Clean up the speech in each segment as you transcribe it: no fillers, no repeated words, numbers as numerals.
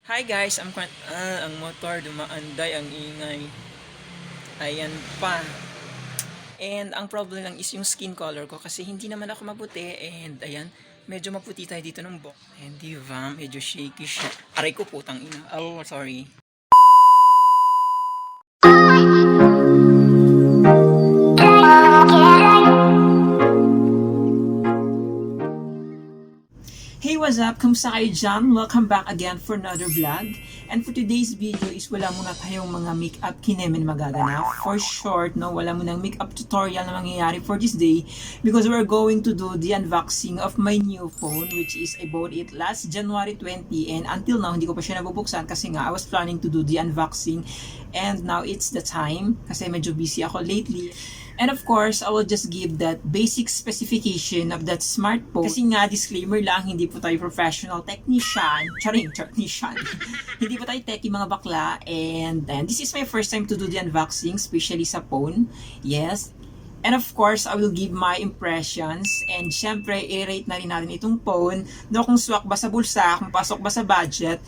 Hi guys, ang motor dumaanday, ang ingay. Ayan pa. And ang problem lang is yung skin color ko kasi hindi naman ako maputi and ayan, medyo maputi tayo dito ng buhok. And diba, medyo shaky siya. Aray ko putang ina. Oh, sorry. Hey, what's up? Kamusta kayo dyan? Welcome back again for another vlog. And for today's video is wala muna tayong mga makeup kinemen magaganap. For short, no, wala munang makeup tutorial na mangyayari for this day because we're going to do the unboxing of my new phone which is I bought it last January 20 and until now hindi ko pa siya nabubuksan kasi nga I was planning to do the unboxing and now it's the time kasi medyo busy ako lately. And of course, I will just give that basic specification of that smartphone. Kasi nga, disclaimer lang, hindi po tayo professional technician. Technician. Hindi po tayo techie mga bakla. And this is my first time to do the unboxing, especially sa phone. Yes. And of course, I will give my impressions. And syempre, i-rate na rin natin itong phone. No, kung swak ba sa bulsa, kung pasok ba sa budget,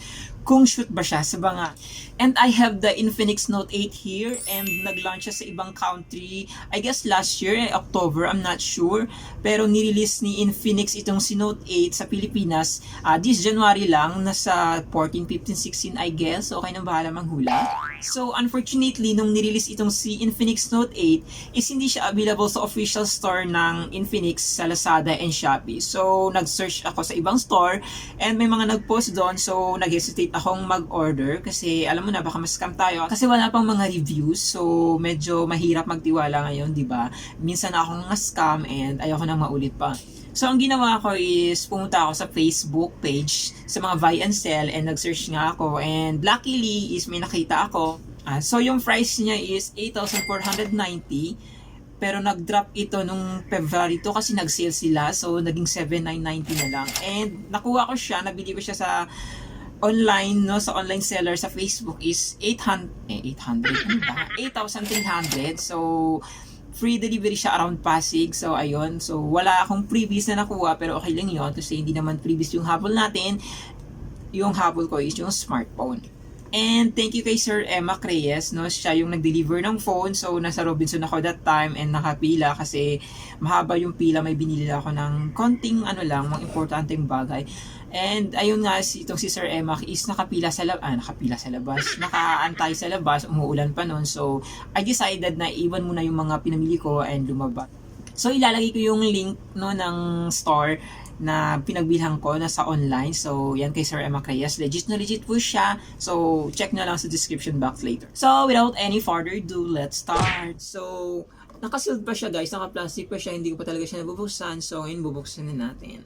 kung shoot ba siya sa banga. And I have the Infinix Note 8 here and nag-launch siya sa ibang country. I guess last year, October, I'm not sure. Pero nirelease ni Infinix itong si Note 8 sa Pilipinas this January lang, nasa 14, 15, 16 I guess. Okay nang bahala manghula. So unfortunately, nung nirelease itong si Infinix Note 8 is hindi siya available sa official store ng Infinix sa Lazada and Shopee. So nag-search ako sa ibang store and may mga nag-post doon, so nag-hesitate akong mag-order kasi alam mo na baka ma-scam tayo kasi wala pang mga reviews, so medyo mahirap magtiwala ngayon, di ba? Minsan akong na-scam and ayoko nang maulit pa. So ang ginawa ko is pumunta ako sa Facebook page sa mga buy and sell and nag-search nga ako and luckily is may nakita ako. So yung price niya is 8,490 pero nag-drop ito nung February to kasi nag-sale sila, so naging 7,990 na lang. And nakuha ko siya, nabili ko siya sa online, no, sa online seller sa Facebook is 800 ano ba? 8,300. So free delivery siya around Pasig. So ayun, so wala akong previous na nakuha pero okay lang yun kasi hindi naman previous yung habol natin. Yung habol ko is yung smartphone. And thank you kay Sir Emak Reyes, no? Siya yung nag-deliver ng phone. So nasa Robinson ako that time and nakapila kasi mahaba yung pila, may binili ako ng konting ano lang, mga importanteng bagay. And ayun nga, itong si Sir Emak is nakapila sa labas, nakaantay sa labas, umuulan pa noon. So I decided na iwan muna yung mga pinamili ko and lumabas. So ilalagay ko yung link, no, ng store na pinagbilhan ko na sa online. So, yan kay Sir Emak Reyes. Legit na legit po siya. So, check na lang sa description box later. So, without any further ado, let's start. So, nakasealed pa siya guys. Naka-plastic pa siya. Hindi ko pa talaga siya nabubuksan. So, yun, bubuksan na natin.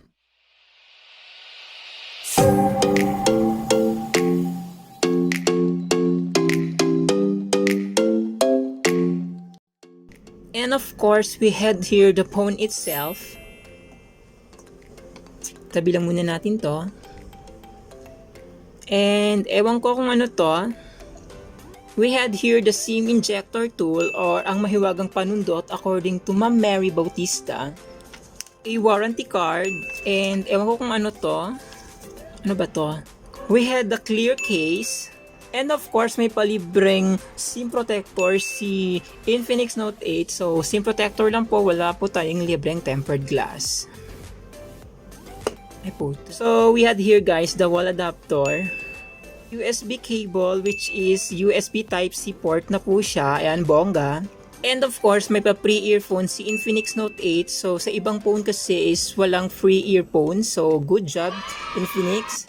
And of course, we had here the phone itself. Tabi lang muna natin to. And ewan ko kung ano to. We had here the SIM injector tool or ang mahiwagang panundot according to Ma'am Mary Bautista. A warranty card. And ewan ko kung ano to. Ano ba to? We had the clear case. And of course, may palibreng SIM protector si Infinix Note 8. So, SIM protector lang po. Wala po tayong libreng tempered glass. So we had here guys the wall adapter, USB cable which is USB Type-C port na po siya, ayan bongga. And of course may pa pre-earphone si Infinix Note 8, so sa ibang phone kasi is walang free earphone, so good job Infinix.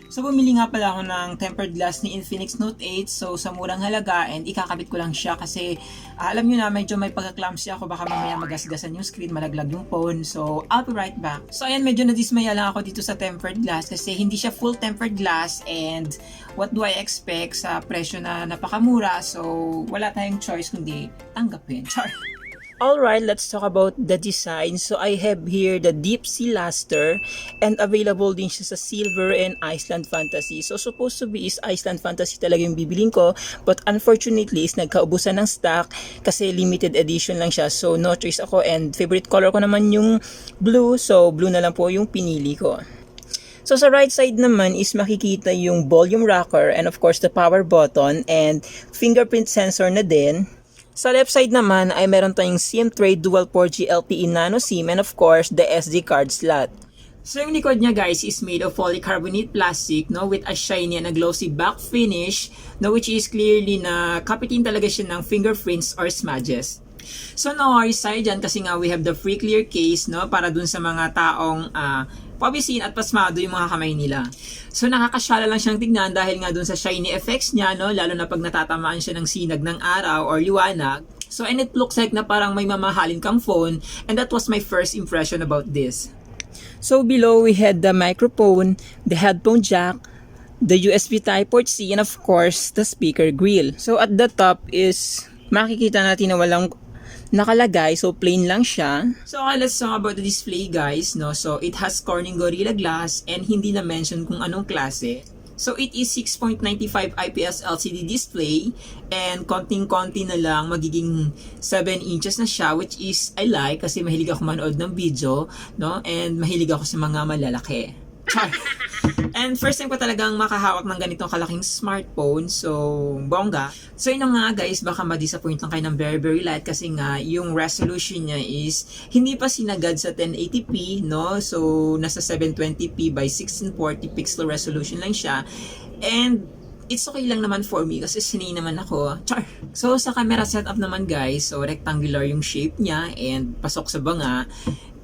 So bumili nga pala ako ng tempered glass ni Infinix Note 8, so sa murang halaga and ikakabit ko lang siya kasi alam nyo na medyo may pagka-clumsy ako, baka mamaya magasgasan yung screen, malaglag yung phone, so I'll be right back. So ayan, medyo nadismaya lang ako dito sa tempered glass kasi hindi siya full tempered glass and what do I expect sa presyo na napakamura, so wala tayong choice kundi tanggapin. Char. Alright, let's talk about the design. So I have here the Deep Sea Luster and available din siya sa Silver and Iceland Fantasy. So supposed to be is Iceland Fantasy talaga yung bibiling ko, but unfortunately is nagkaubusan ng stock kasi limited edition lang siya. So no choice ako and favorite color ko naman yung blue, so blue na lang po yung pinili ko. So sa right side naman is makikita yung volume rocker and of course the power button and fingerprint sensor na din. Sa left side naman ay meron tayong SIM tray dual 4G LTE nano SIM and of course the SD card slot. So yung likod niya guys is made of polycarbonate plastic no with a shiny and a glossy back finish no which is clearly na kapitin talaga siya ng fingerprints or smudges. So no worries tayo dyan kasi nga we have the free clear case no para dun sa mga taong pabisin at pasmado yung mga kamay nila. So nakakasyala lang siyang tignan dahil nga dun sa shiny effects niya no lalo na pag natatamaan siya ng sinag ng araw or liwanag. So and it looks like na parang may mamahalin kang phone and that was my first impression about this. So below we had the microphone, the headphone jack, the USB Type-Port C, and of course the speaker grill. So at the top is makikita natin na walang nakalagay, so plain lang siya. So okay, let's talk about the display guys, no. So it has Corning Gorilla Glass and hindi na mention kung anong klase. So it is 6.95 IPS LCD display and konting-konti na lang magiging 7 inches na siya which is I like kasi mahilig ako manood ng video no and mahilig ako sa mga malalaki. Char! And first time ko talagang makahawak ng ganitong kalaking smartphone. So, bongga. So, yun nga guys, baka ma-disappoint lang kayo ng very light kasi nga yung resolution niya is hindi pa sinagad sa 1080p, no? So, nasa 720p by 1640 pixel resolution lang siya. And it's okay lang naman for me kasi sinay naman ako. Char! So, sa camera setup naman guys, so rectangular yung shape niya and pasok sa banga.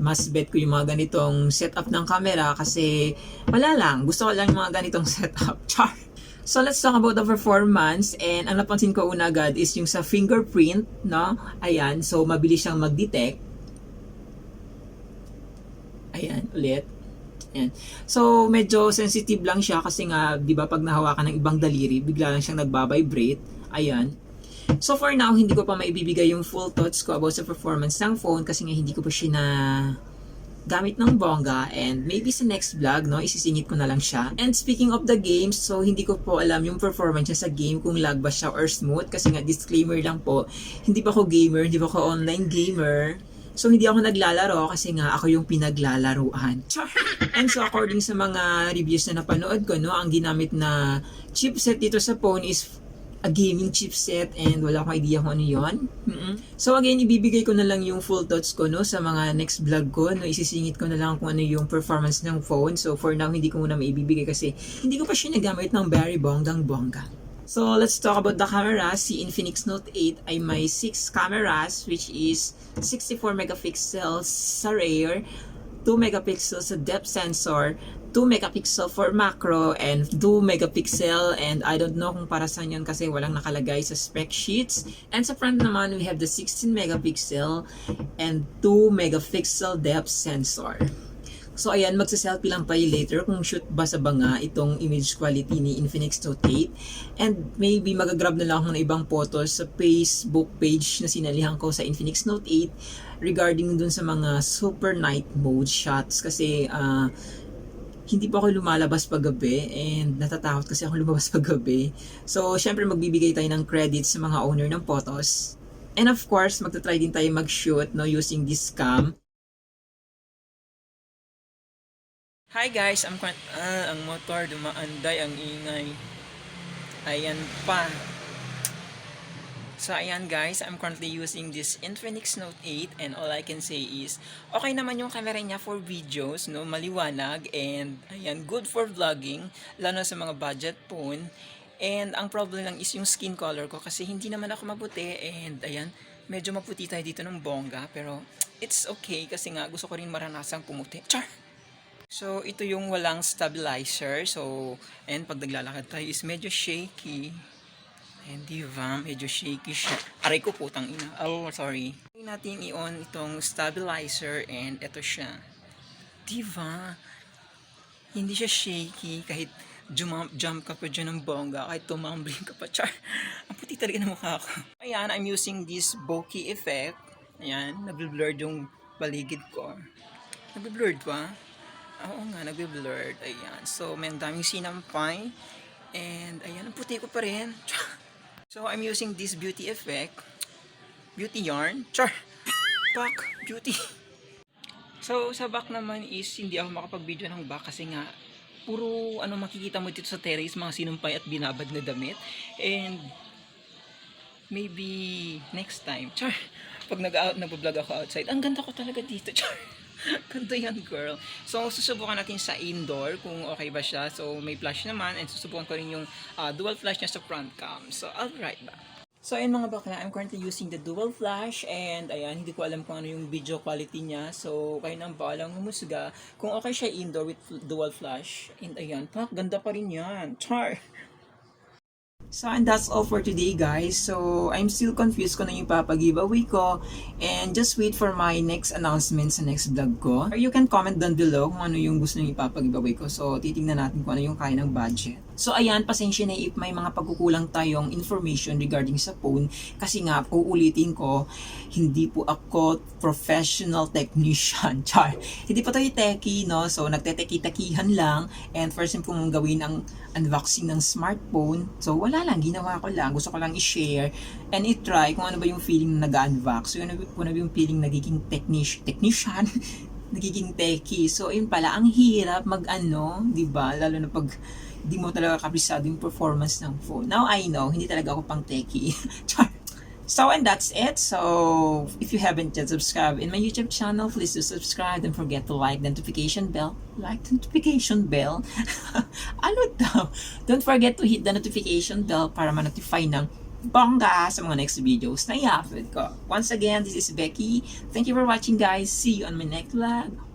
Mas bet ko yung mga ganitong setup ng camera kasi wala lang. Gusto ko lang yung mga ganitong setup. Char! So, let's talk about the performance. And ang napansin ko una agad is yung sa fingerprint, no? Ayan. So, mabilis siyang mag-detect. Ayan, ulit. Ayan. So, medyo sensitive lang siya kasi nga, di ba, pag nahawakan ng ibang daliri, bigla lang siyang nagbabibrate. Ayan. So for now, hindi ko pa maibibigay yung full thoughts ko about sa performance ng phone kasi nga hindi ko pa siya na gamit ng bongga and maybe sa next vlog, no, isisingit ko na lang siya. And speaking of the games, so hindi ko po alam yung performance niya sa game kung lag ba siya or smooth kasi nga disclaimer lang po, hindi pa ako gamer, hindi pa ako online gamer. So hindi ako naglalaro kasi nga ako yung pinaglalaruan. And so according sa mga reviews na napanood ko, no, ang ginamit na chipset dito sa phone is a gaming chipset and wala akong idea kung ano yun. So again, ibibigay ko na lang yung full thoughts ko no sa mga next vlog ko. No, isisingit ko na lang kung ano yung performance ng phone. So for now, hindi ko muna maibibigay kasi hindi ko pa siya nagamit ng very bonggang-bongga. So let's talk about the camera. Si Infinix Note 8 ay may 6 cameras which is 64 megapixels sa rear, 2 megapixels sa depth sensor, 2 megapixel for macro and 2 megapixel and I don't know kung para saan yun kasi walang nakalagay sa spec sheets. And sa front naman we have the 16 megapixel and 2 megapixel depth sensor. So ayan, magsa-selfie lang tayo later kung shoot ba sa banga itong image quality ni Infinix Note 8 and maybe magagrab na lang ako ng ibang photos sa Facebook page na sinalihan ko sa Infinix Note 8 regarding dun sa mga super night mode shots kasi hindi pa ako lumalabas paggabi and natatakot kasi ako lumabas paggabi. So, syempre magbibigay tayo ng credit sa mga owner ng photos. And of course, magta-try din tayo mag-shoot no, using this cam. Hi guys, ang motor dumaanday, ang ingay. Ayan pa. So ayan guys, I'm currently using this Infinix Note 8 and all I can say is okay naman yung camera niya for videos, no, maliwanag and ayan, good for vlogging, lalo sa mga budget phone. And ang problem lang is yung skin color ko kasi hindi naman ako maputi and ayan, medyo maputi tayo dito ng bongga pero it's okay kasi nga gusto ko rin maranasang pumuti. Char! So ito yung walang stabilizer. So and pag naglalakad tayo is medyo shaky. And diba, medyo shaky siya. Aray ko putang ina. Oh, sorry. Hindi natin i-on itong stabilizer and ito siya. Diba? Hindi siya shaky kahit jump ka pa dyan ng bongga, kahit tumambling ka pa. Char! Ang puti talaga ng mukha ko. Ayan, I'm using this Bheki effect. Ayan, nag-blurred yung paligid ko. Nag-blurred ba? Oo nga, nag-blurred. Ayan. So, may daming sinampay. And ayan, ang puti ko pa rin. So, I'm using this beauty effect. Beauty yarn. Char! Back. Beauty. So, sa back naman is hindi ako makapag-video ng back kasi nga puro ano makikita mo dito sa terrace, mga sinumpay at binabad na damit. And maybe next time, char, pag nag-vlog ako outside, ang ganda ko talaga dito, char. Ganda yan, girl. So, susubukan natin sa indoor kung okay ba siya. So, may flash naman and susubukan ko rin yung dual flash niya sa front cam. So, I'll right back. So, ayun mga bakla, I'm currently using the dual flash and ayan, hindi ko alam kung ano yung video quality niya. So, kayo nang bahalang humusga kung okay siya indoor with dual flash. And ayan, ganda pa rin yan. Char! So, and that's all for today, guys. So, I'm still confused kung ano yung papag-giveaway ko. And just wait for my next announcement sa next vlog ko. Or you can comment down below kung ano yung gusto nyo ipapag-giveaway ko. So, titignan natin kung ano yung kaya ng budget. So, ayan, pasensya na if may mga pagkukulang tayong information regarding sa phone. Kasi nga, uulitin ko, hindi po ako professional technician. Char. Hindi pa tayo techie, no? So, nagteteki-tekihan lang. And first time kong gawin ang unboxing ng smartphone. So, wala lang, ginawa ko lang. Gusto ko lang i-share and i-try kung ano ba yung feeling na nag-unbox. So, kung ano ba yung feeling nagiging technician, nagiging techie. So, yun pala, ang hirap mag-ano, di ba? Lalo na pag di mo talaga kabisado yung performance ng phone. Now, I know, hindi talaga ako pang techie. So, and that's it. So, if you haven't yet subscribed in my YouTube channel, please do subscribe. Don't forget to like the notification bell. Like the notification bell? Ano daw? Don't forget to hit the notification bell para ma-notify ng bongga sa mga next videos na i-upload ko. Once again, this is Bheki. Thank you for watching, guys. See you on my next vlog.